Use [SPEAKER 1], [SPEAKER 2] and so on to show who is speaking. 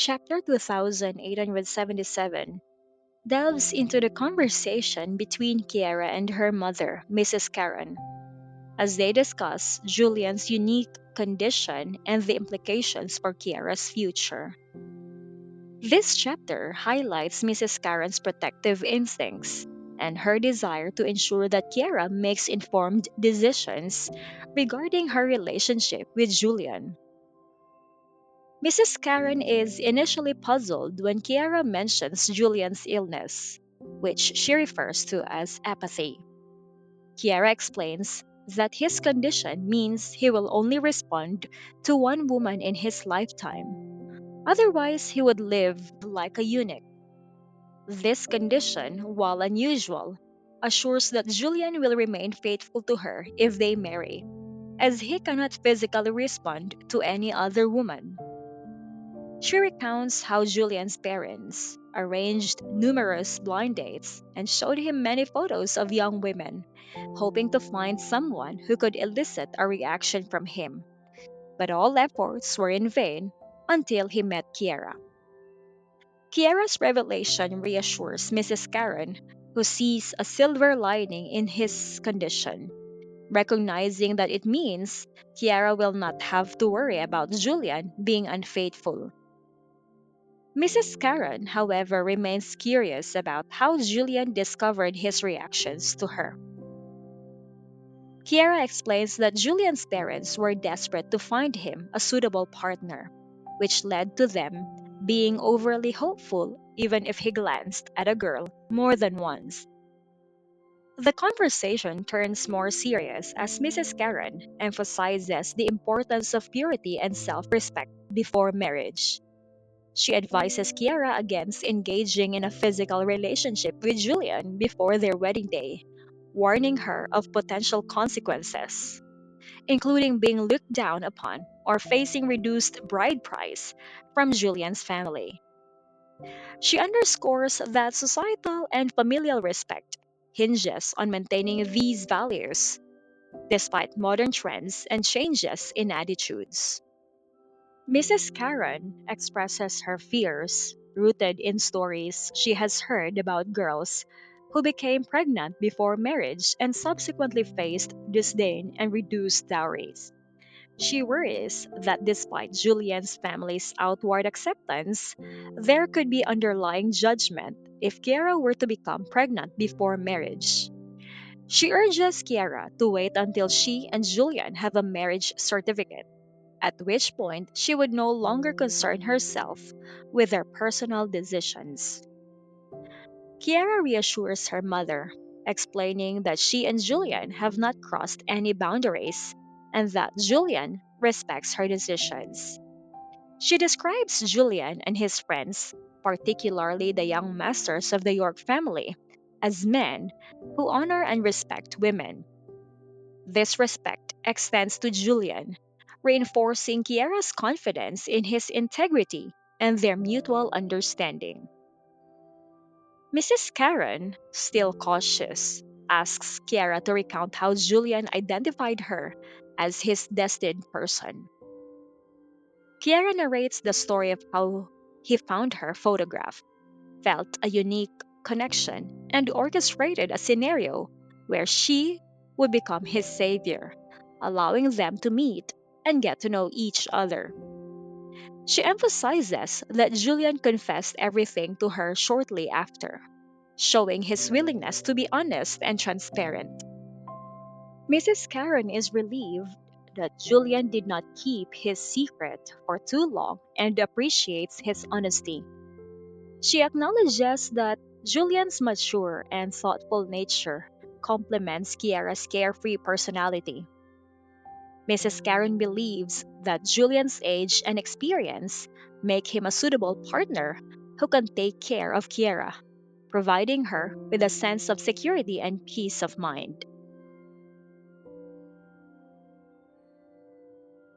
[SPEAKER 1] Chapter 2877 delves into the conversation between Kiara and her mother, Mrs. Karen, as they discuss Julian's unique condition and the implications for Kiara's future. This chapter highlights Mrs. Karen's protective instincts and her desire to ensure that Kiara makes informed decisions regarding her relationship with Julian. Mrs. Karen is initially puzzled when Kiara mentions Julian's illness, which she refers to as apathy. Kiara explains that his condition means he will only respond to one woman in his lifetime. Otherwise, he would live like a eunuch. This condition, while unusual, assures that Julian will remain faithful to her if they marry, as he cannot physically respond to any other woman. She recounts how Julian's parents arranged numerous blind dates and showed him many photos of young women, hoping to find someone who could elicit a reaction from him. But all efforts were in vain until he met Kiara. Kiara's revelation reassures Mrs. Karen, who sees a silver lining in his condition, recognizing that it means Kiara will not have to worry about Julian being unfaithful. Mrs. Karen, however, remains curious about how Julian discovered his reactions to her. Kiara explains that Julian's parents were desperate to find him a suitable partner, which led to them being overly hopeful even if he glanced at a girl more than once. The conversation turns more serious as Mrs. Karen emphasizes the importance of purity and self respect before marriage. She advises Kiara against engaging in a physical relationship with Julian before their wedding day, warning her of potential consequences, including being looked down upon or facing reduced bride price from Julian's family. She underscores that societal and familial respect hinges on maintaining these values, despite modern trends and changes in attitudes. Mrs. Karen expresses her fears, rooted in stories she has heard about girls who became pregnant before marriage and subsequently faced disdain and reduced dowries. She worries that despite Julian's family's outward acceptance, there could be underlying judgment if Kiara were to become pregnant before marriage. She urges Kiara to wait until she and Julian have a marriage certificate, at which point she would no longer concern herself with their personal decisions. Kiara reassures her mother, explaining that she and Julian have not crossed any boundaries and that Julian respects her decisions. She describes Julian and his friends, particularly the young masters of the York family, as men who honor and respect women. This respect extends to Julian, reinforcing Kiara's confidence in his integrity and their mutual understanding. Mrs. Karen, still cautious, asks Kiara to recount how Julian identified her as his destined person. Kiara narrates the story of how he found her photograph, felt a unique connection, and orchestrated a scenario where she would become his savior, allowing them to meet and get to know each other. She emphasizes that Julian confessed everything to her shortly after, showing his willingness to be honest and transparent. Mrs. Karen is relieved that Julian did not keep his secret for too long and appreciates his honesty. She acknowledges that Julian's mature and thoughtful nature complements Kiara's carefree personality. Mrs. Karen believes that Julian's age and experience make him a suitable partner who can take care of Kiara, providing her with a sense of security and peace of mind.